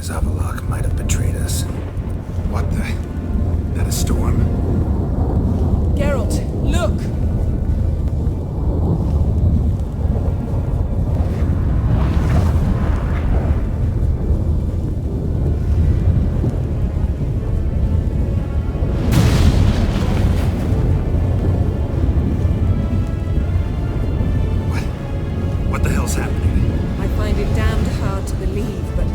fears Avallac'h might have betrayed us. What the? That a storm? Geralt, look! What the hell's happening? I find it damned hard to believe, but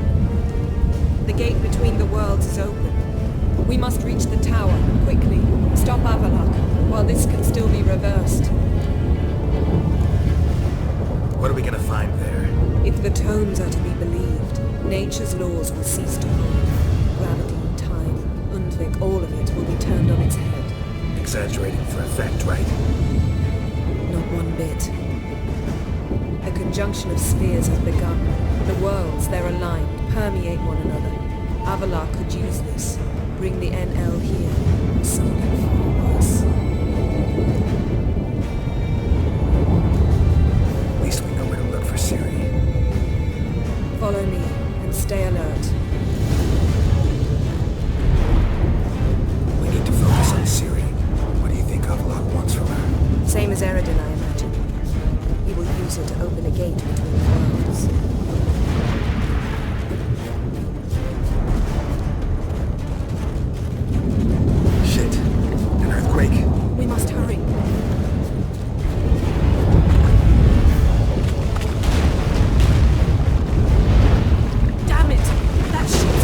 the gate between the worlds is open. We must reach the tower, quickly. Stop Avallac'h, while this can still be reversed. What are we gonna find there? If the tomes are to be believed, nature's laws will cease to hold. Gravity, time, Undvik, all of it will be turned on its head. Exaggerating for effect, right? Not one bit. A conjunction of spheres has begun. The worlds, they're aligned, permeate one another. Avallac'h could use this. Bring the NL here. Something far worse. At least we know where to look for Ciri. Follow me, and stay alert. We need to focus on Ciri. What do you think Avallac'h wants from her? Same as Deireadh, I imagine. He will use it to open a gate between the worlds. Shit. An earthquake? We must hurry. Damn it! That ship!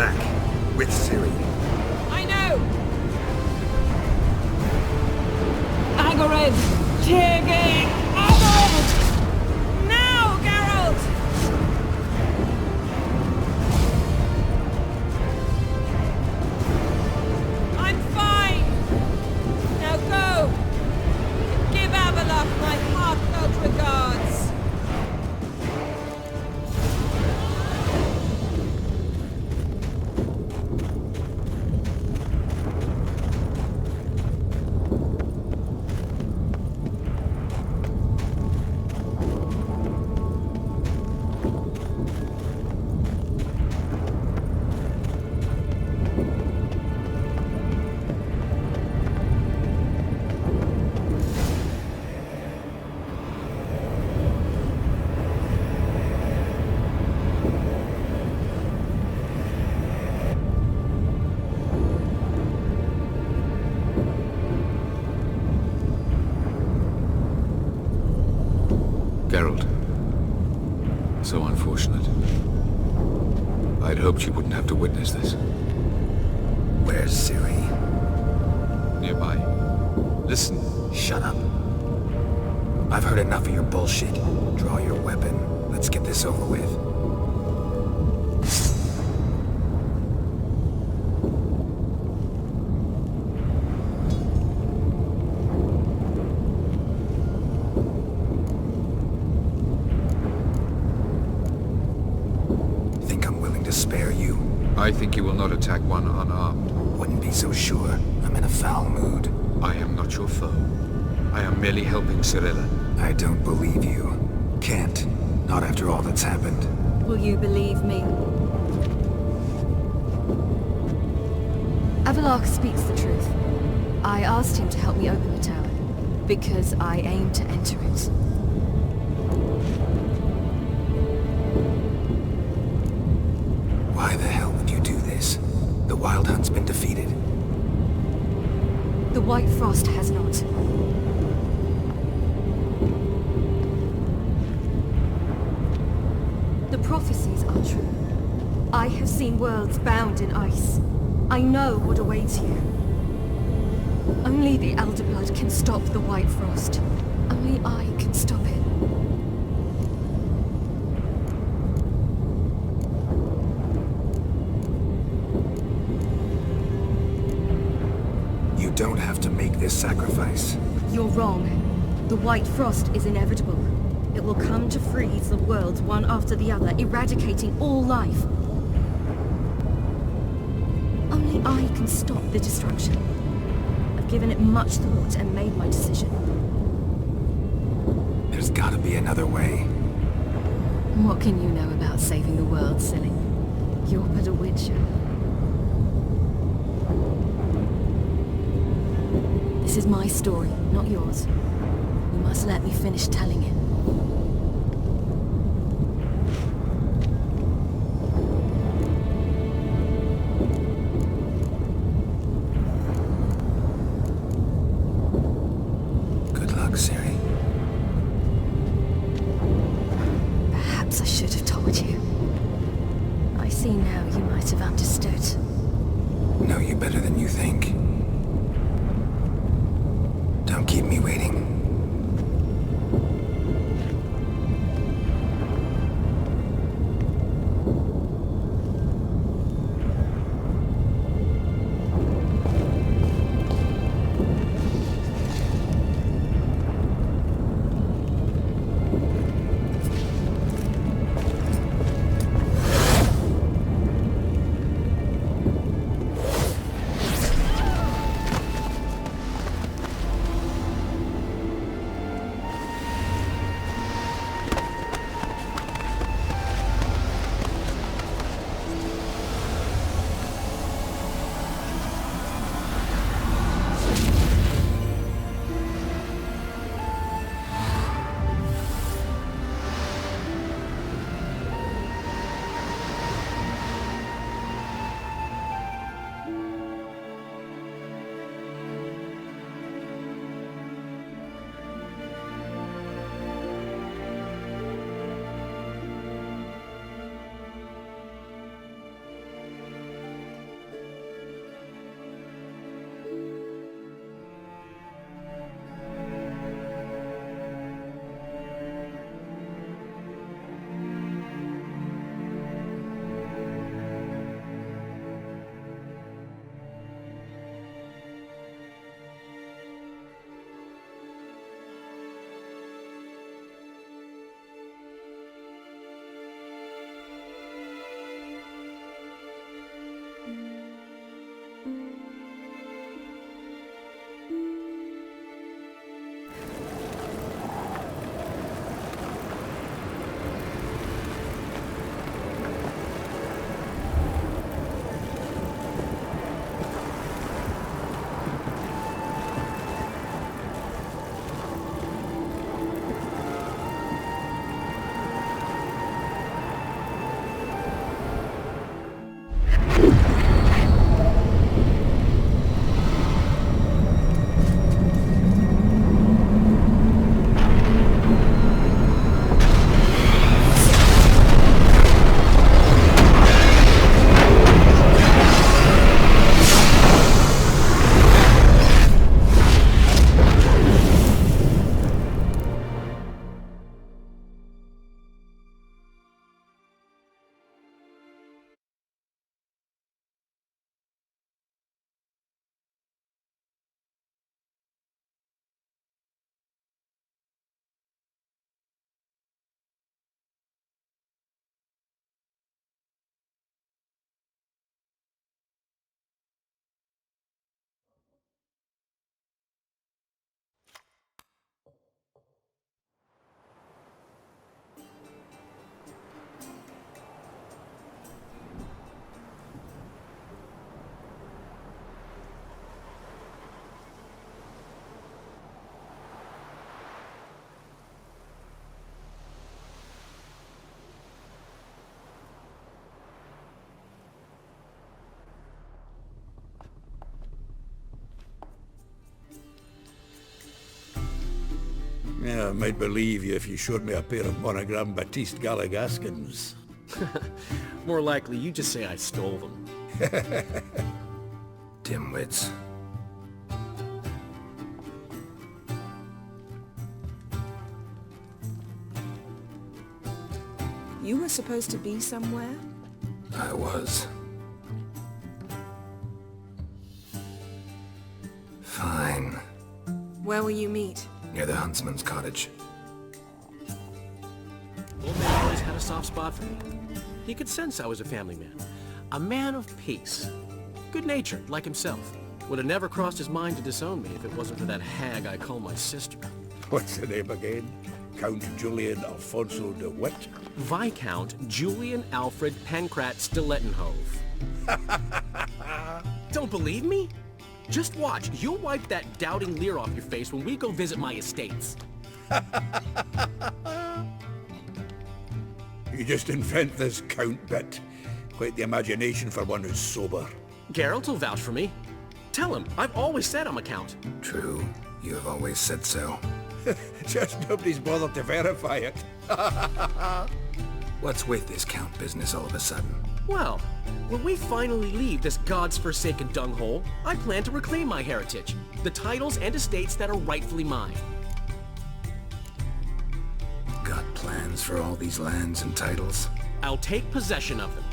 back. With Ciri. I know! Agarid! Tiggy! Agarid! Now, Geralt! I'm fine! Now go! Give Avallac'h my heartfelt regards! Geralt. So unfortunate. I'd hoped you wouldn't have to witness this. Where's Ciri? Nearby. Listen. Shut up. I've heard enough of your bullshit. Draw your weapon. Let's get this over with. Spare you. I think you will not attack one unarmed. Wouldn't be so sure. I'm in a foul mood. I am not your foe. I am merely helping Cirilla. I don't believe you. Can't. Not after all that's happened. Will you believe me? Avallac'h speaks the truth. I asked him to help me open the tower, because I aim to enter it. Why the hell would you do this? The Wild Hunt's been defeated. The White Frost has not. The prophecies are true. I have seen worlds bound in ice. I know what awaits you. Only the Elder Blood can stop the White Frost. Only I can stop it. You don't have to make this sacrifice. You're wrong. The White Frost is inevitable. It will come to freeze the worlds one after the other, eradicating all life. Only I can stop the destruction. I've given it much thought and made my decision. There's gotta be another way. What can you know about saving the world, silly? You're but a witcher. This is my story, not yours. You must let me finish telling it. Good luck, Ciri. Perhaps I should have told you. I see now you might have understood. Know you better than you think. Don't keep me waiting. I might believe you if you showed me a pair of monogram Batiste Galligaskins. More likely, you just say I stole them. Dimwits. You were supposed to be somewhere? I was. Fine. Where will you meet? Near the huntsman's cottage. Old man always had a soft spot for me. He could sense I was a family man. A man of peace. Good-natured, like himself. Would have never crossed his mind to disown me if it wasn't for that hag I call my sister. What's the name again? Count Julian Alfonso de Witt? Viscount Julian Alfred Pancrat Stilettenhove. Don't believe me? Just watch. You'll wipe that doubting leer off your face when we go visit my estates. You just invent this count bit. Quite the imagination for one who's sober. Geralt will vouch for me. Tell him, I've always said I'm a count. True. You have always said so. Just nobody's bothered to verify it. What's with this count business all of a sudden? Well, when we finally leave this God's forsaken dunghole, I plan to reclaim my heritage, the titles and estates that are rightfully mine. Got plans for all these lands and titles? I'll take possession of them.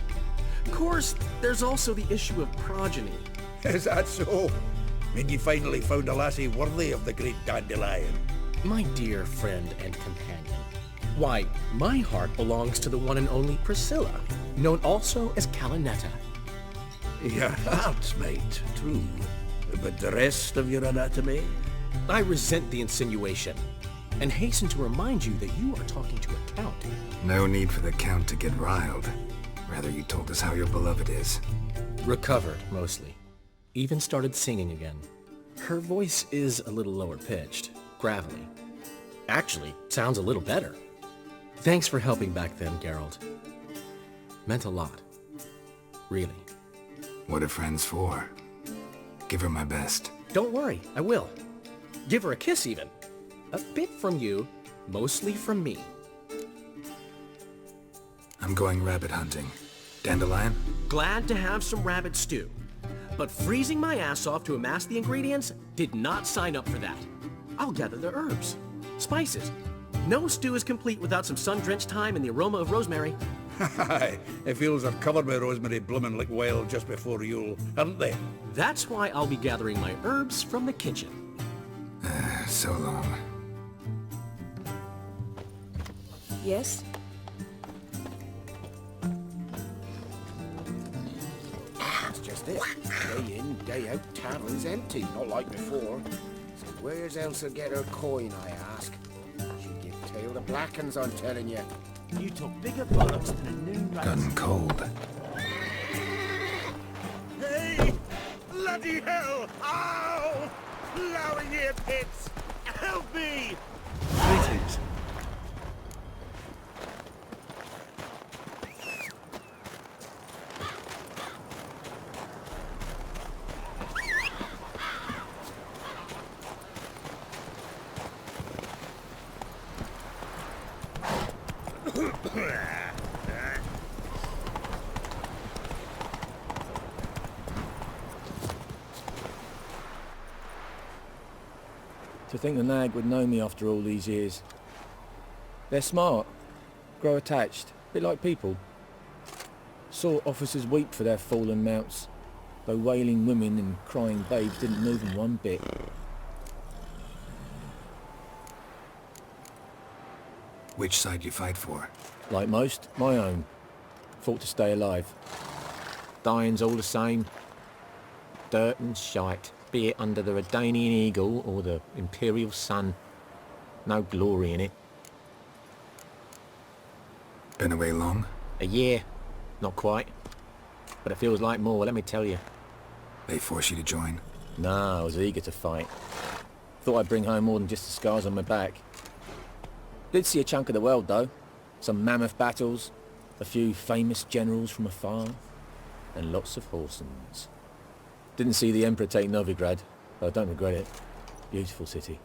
Of course, there's also the issue of progeny. Is that so? Mean you finally found a lassie worthy of the great dandelion? My dear friend and companion. Why, my heart belongs to the one and only Priscilla, known also as Calinetta. Your heart, mate, true. But the rest of your anatomy? I resent the insinuation, and hasten to remind you that you are talking to a count. No need for the count to get riled. Rather, you told us how your beloved is. Recovered, mostly. Even started singing again. Her voice is a little lower pitched, gravelly. Actually, sounds a little better. Thanks for helping back then, Geralt. Meant a lot. Really. What are friends for? Give her my best. Don't worry, I will. Give her a kiss, even. A bit from you, mostly from me. I'm going rabbit hunting. Dandelion? Glad to have some rabbit stew. But freezing my ass off to amass the ingredients did not sign up for that. I'll gather the herbs, spices. No stew is complete without some sun-drenched thyme and the aroma of rosemary. Aye, the fields are covered with rosemary blooming like wild just before Yule, aren't they? That's why I'll be gathering my herbs from the kitchen. So long. Yes? It's just this. Day in, day out, tavern's empty, not like before. So where's Elsa get her coin, I ask? She give tale to Blackens, I'm telling you. You took bigger bollocks than a noon race. Gun cold. Hey! Bloody hell! Ow! Plowing ear pits! Help me! Greetings. To think the nag would know me after all these years. They're smart, grow attached, a bit like people. Saw officers weep for their fallen mounts, though wailing women and crying babes didn't move them one bit. Which side you fight for? Like most, my own. Fought to stay alive. Dying's all the same. Dirt and shite, be it under the Redanian eagle or the Imperial sun. No glory in it. Been away long? A year. Not quite. But it feels like more, let me tell you. They force you to join? Nah, I was eager to fight. Thought I'd bring home more than just the scars on my back. Did see a chunk of the world, though. Some mammoth battles, a few famous generals from afar, and lots of horsens. Didn't see the Emperor take Novigrad, but I don't regret it. Beautiful city.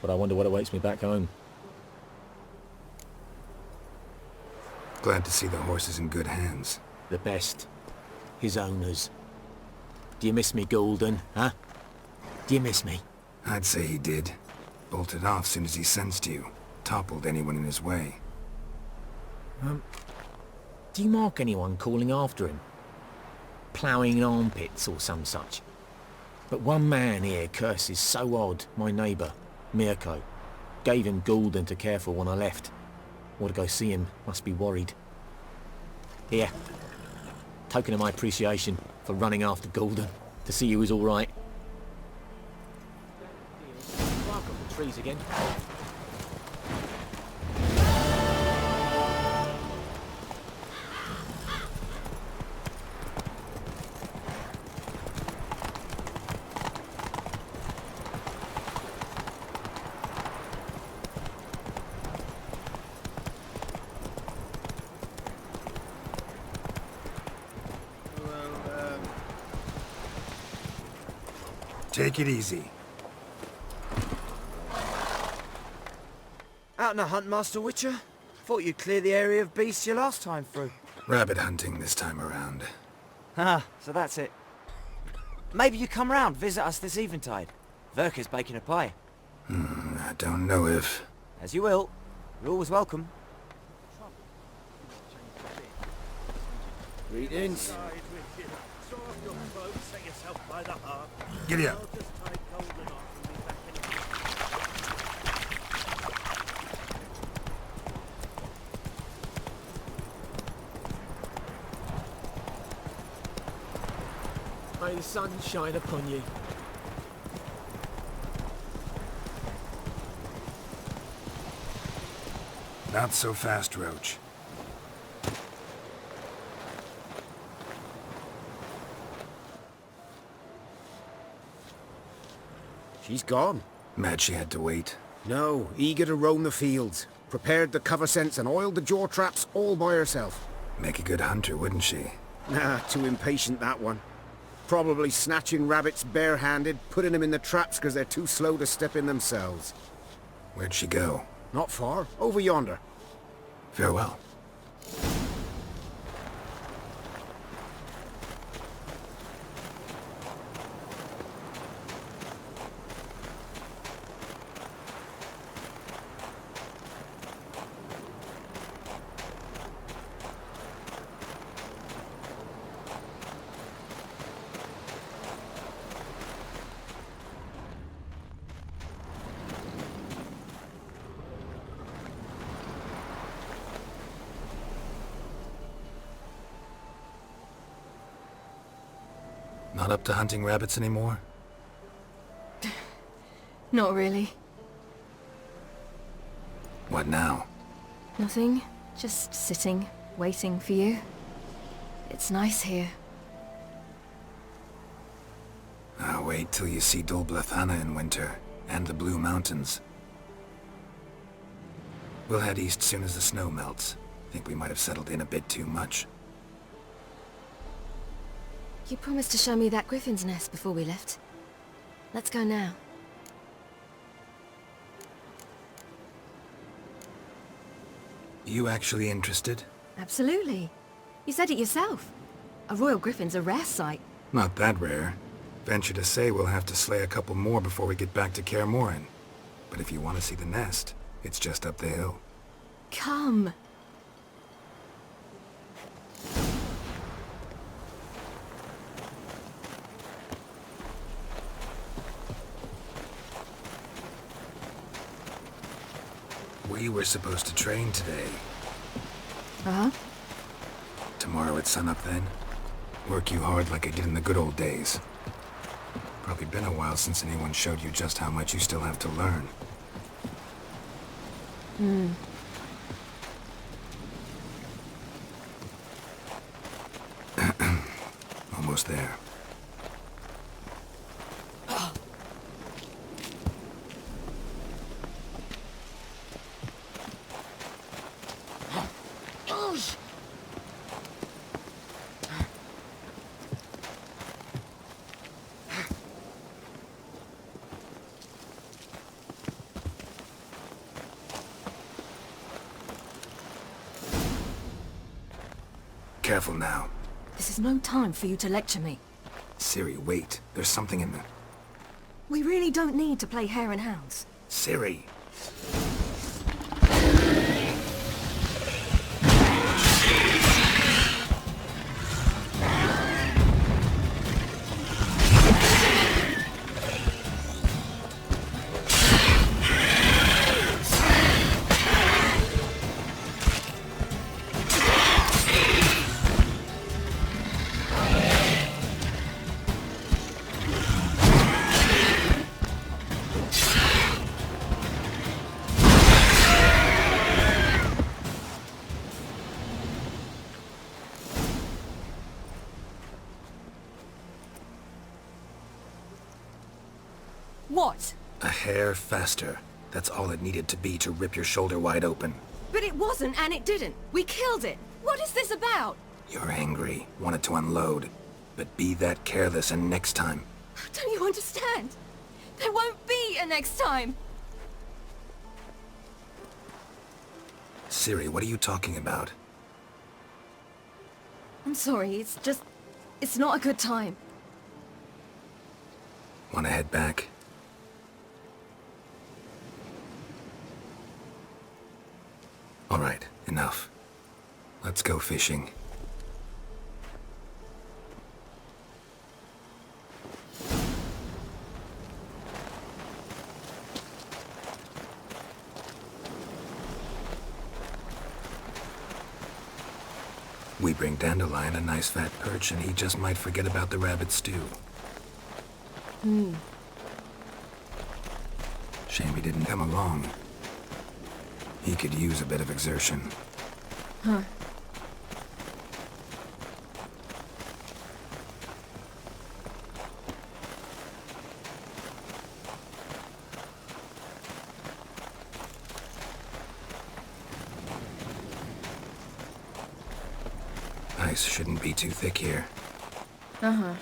but I wonder what awaits me back home. Glad to see the horse is in good hands. The best. His owners. Do you miss me, Golden, huh? Do you miss me? I'd say he did. Bolted off soon as he sensed you. Toppled anyone in his way. Do you mark anyone calling after him? Ploughing armpits or some such? But one man here curses so odd, my neighbour, Mirko. Gave him Golden to care for when I left. Want to go see him, must be worried. Here. Token of my appreciation for running after Golden, to see he was alright. Bark up the trees again. Take it easy. Out on a hunt, Master Witcher? Thought you'd clear the area of beasts your last time through. Rabbit hunting this time around. Ah, so that's it. Maybe you come round, visit us this eventide. Verka's baking a pie. I don't know if... As you will. You're always welcome. Greetings. Giddy up. May the sun shine upon you. Not so fast, Roach. She's gone. Mad she had to wait. No, eager to roam the fields. Prepared the cover scents and oiled the jaw traps all by herself. Make a good hunter, wouldn't she? Nah, too impatient, that one. Probably snatching rabbits barehanded, putting them in the traps because they're too slow to step in themselves. Where'd she go? Not far. Over yonder. Farewell. Not up to hunting rabbits anymore? Not really. What now? Nothing. Just sitting, waiting for you. It's nice here. I'll wait till you see Dol Blathanna in winter, and the Blue Mountains. We'll head east soon as the snow melts. Think we might have settled in a bit too much. You promised to show me that griffin's nest before we left. Let's go now. You actually interested? Absolutely. You said it yourself. A royal griffin's a rare sight. Not that rare. Venture to say we'll have to slay a couple more before we get back to Kaer Morhen. But if you want to see the nest, it's just up the hill. Come. We were supposed to train today. Uh-huh. Tomorrow at sunup then. Work you hard like I did in the good old days. Probably been a while since anyone showed you just how much you still have to learn. Almost there. careful now. This is no time for you to lecture me. Ciri, wait. There's something in there. We really don't need to play hare and hounds. Ciri! What? A hair faster. That's all it needed to be to rip your shoulder wide open. But it wasn't, and it didn't. We killed it. What is this about? You're angry, wanted to unload. But be that careless and next time. Don't you understand? There won't be a next time. Ciri, what are you talking about? I'm sorry, it's not a good time. Want to head back? All right, enough. Let's go fishing. We bring Dandelion a nice fat perch and he just might forget about the rabbit stew. Shame he didn't come along. He could use a bit of exertion. Huh. Ice shouldn't be too thick here. Uh-huh.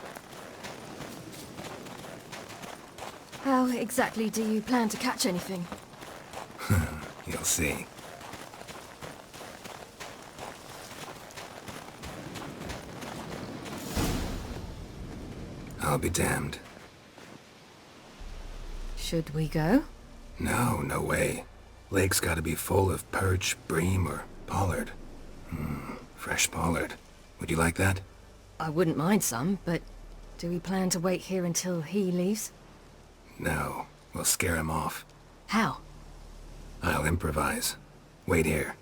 How exactly do you plan to catch anything? You'll see. I'll be damned. Should we go? No, no way. Lake's gotta be full of perch, bream, or pollard. Fresh pollard. Would you like that? I wouldn't mind some, but do we plan to wait here until he leaves? No, we'll scare him off. How? I'll improvise. Wait here.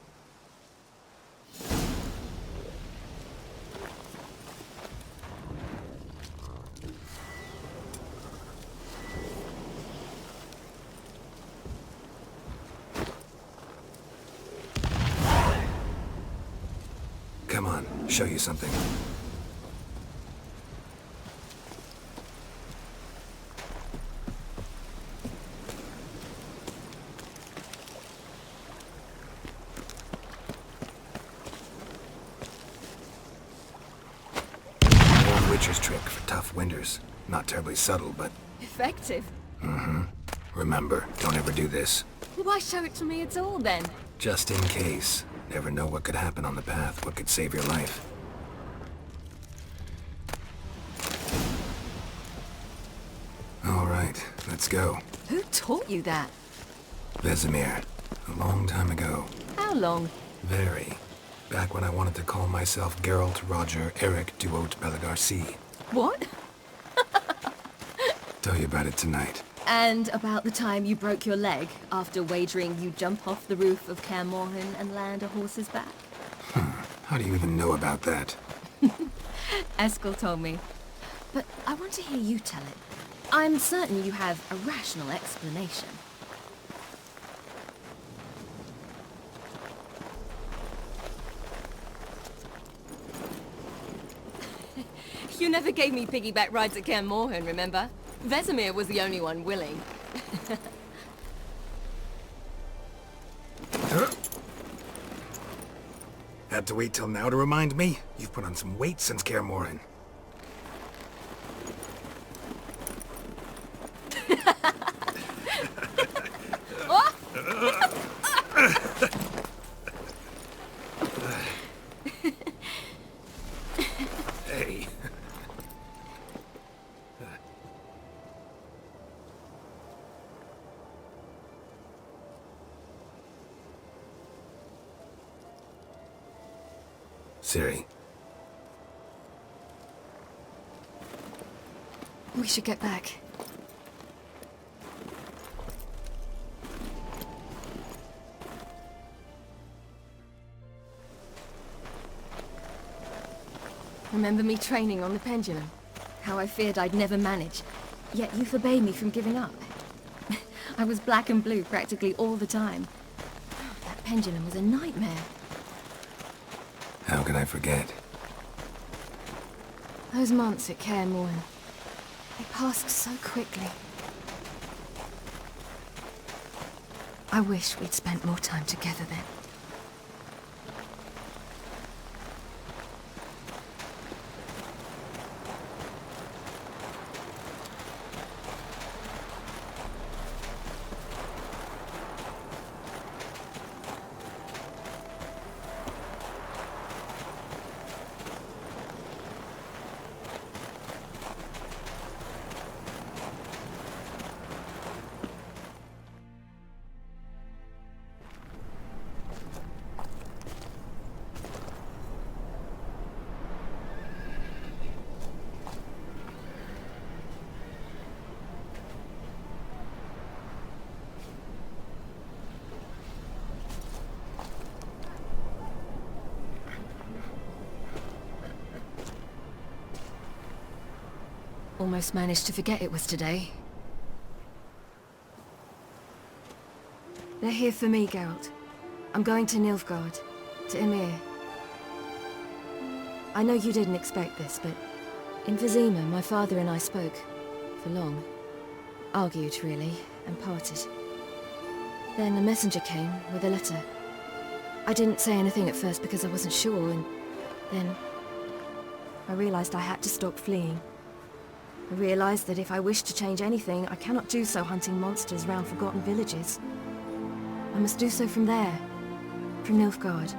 Come on, show you something. Old Witcher's trick for tough winters. Not terribly subtle, but... Effective? Remember, don't ever do this. Why show it to me at all, then? Just in case. Never know what could happen on the path, what could save your life. All right, let's go. Who taught you that? Vesemir. A long time ago. How long? Very. Back when I wanted to call myself Geralt, Roger, Eric, Duot, Bellegarcie. What? Tell you about it tonight. And about the time you broke your leg after wagering you'd jump off the roof of Kaer Morhen and land a horse's back? How do you even know about that? Eskel told me. But I want to hear you tell it. I'm certain you have a rational explanation. You never gave me piggyback rides at Kaer Morhen, remember? Vesemir was the only one willing. Had to wait till now to remind me? You've put on some weight since Kaer Morhen. Hey. Ciri, We should get back. Remember me training on the pendulum? How I feared I'd never manage. Yet you forbade me from giving up. I was black and blue practically all the time. That pendulum was a nightmare. how can I forget? Those months at Kaer Morhen, they passed so quickly. I wish we'd spent more time together then. Almost managed to forget it was today. They're here for me, Geralt. I'm going to Nilfgaard, to Ymir. I know you didn't expect this, but in Vizima, my father and I spoke. For long. Argued, really, and parted. Then a messenger came with a letter. I didn't say anything at first because I wasn't sure, and then I realized I had to stop fleeing. I realized that if I wish to change anything, I cannot do so hunting monsters round forgotten villages. I must do so from there, from Nilfgaard.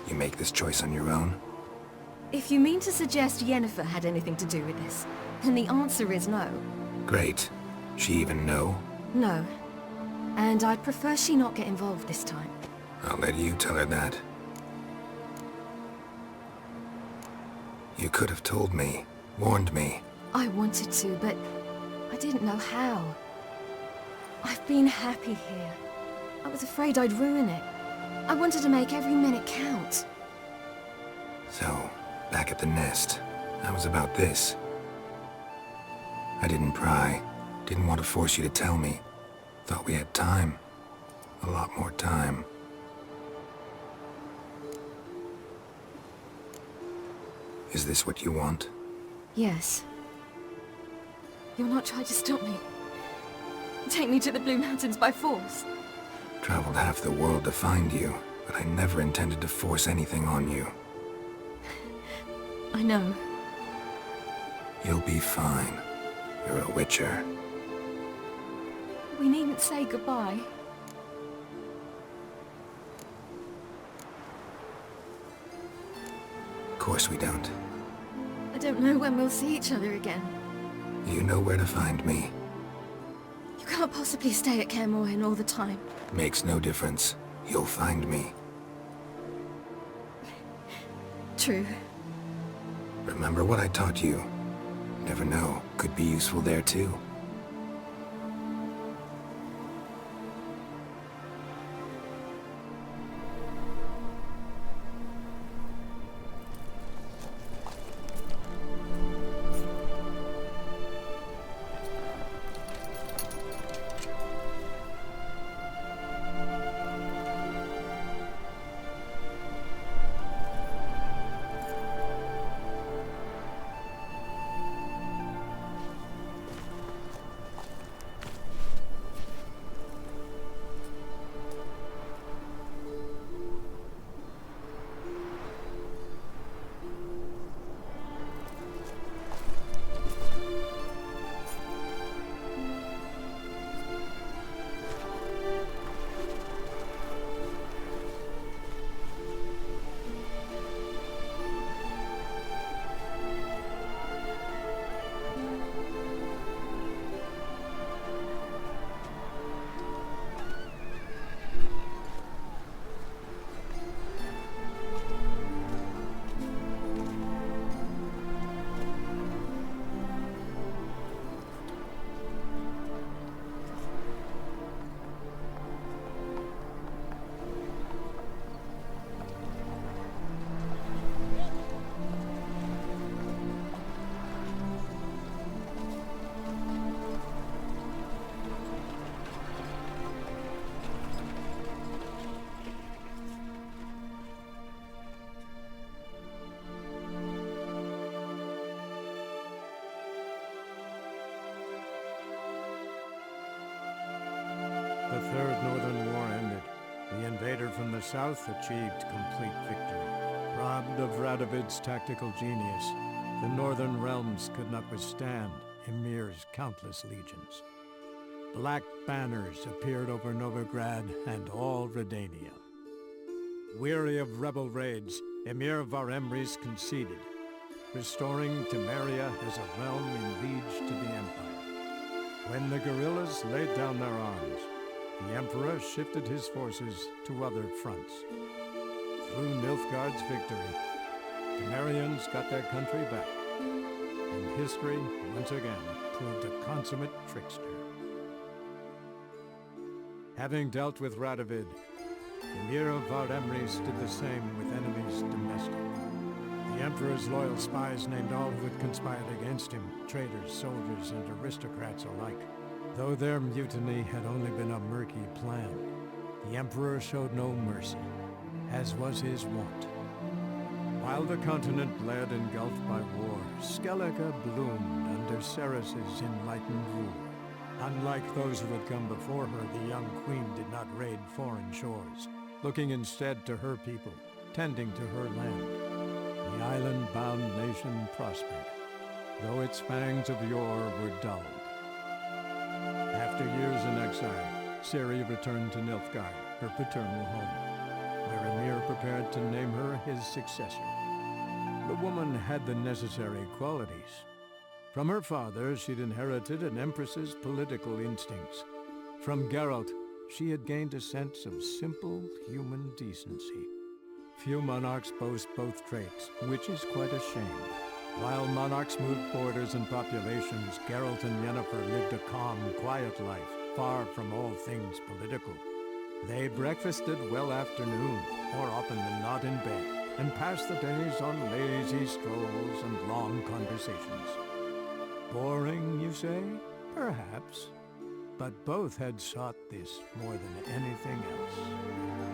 You make this choice on your own? If you mean to suggest Yennefer had anything to do with this, then the answer is no. Great. She even know? No. And I'd prefer she not get involved this time. I'll let you tell her that. You could have told me, warned me. I wanted to, but I didn't know how. I've been happy here. I was afraid I'd ruin it. I wanted to make every minute count. So, back at the nest, I was about this. I didn't pry, didn't want to force you to tell me. Thought we had time. A lot more time. Is this what you want? Yes. You'll not try to stop me. Take me to the Blue Mountains by force. Traveled half the world to find you, but I never intended to force anything on you. I know. You'll be fine. You're a witcher. We needn't say goodbye. Of course we don't. I don't know when we'll see each other again. You know where to find me. You can't possibly stay at Kaer Morhen all the time. Makes no difference. You'll find me. True. Remember what I taught you. Never know, could be useful there too. from the south achieved complete victory. Robbed of Radovid's tactical genius, the northern realms could not withstand Ymir's countless legions. Black banners appeared over Novigrad and all Redania. Weary of rebel raids, Emir Varemris conceded, restoring Temeria as a realm in liege to the Empire. When the guerrillas laid down their arms, the Emperor shifted his forces to other fronts. Through Nilfgaard's victory, Temerians got their country back, and history once again proved a consummate trickster. Having dealt with Radovid, Emir of Varemris did the same with enemies domestic. The Emperor's loyal spies named all who had conspired against him, traitors, soldiers, and aristocrats alike. Though their mutiny had only been a murky plan, the Emperor showed no mercy, as was his wont. While the continent bled engulfed by war, Skellige bloomed under Ceres's enlightened rule. Unlike those who had come before her, the young queen did not raid foreign shores, looking instead to her people, tending to her land. The island-bound nation prospered, though its fangs of yore were dulled. After years in exile, Ciri returned to Nilfgaard, her paternal home, where Emir prepared to name her his successor. The woman had the necessary qualities. From her father, she'd inherited an empress's political instincts. From Geralt, she had gained a sense of simple human decency. Few monarchs boast both traits, which is quite a shame. While monarchs moved borders and populations, Geralt and Yennefer lived a calm, quiet life, far from all things political. They breakfasted well after noon, more often than not in bed, and passed the days on lazy strolls and long conversations. Boring, you say? Perhaps. But both had sought this more than anything else.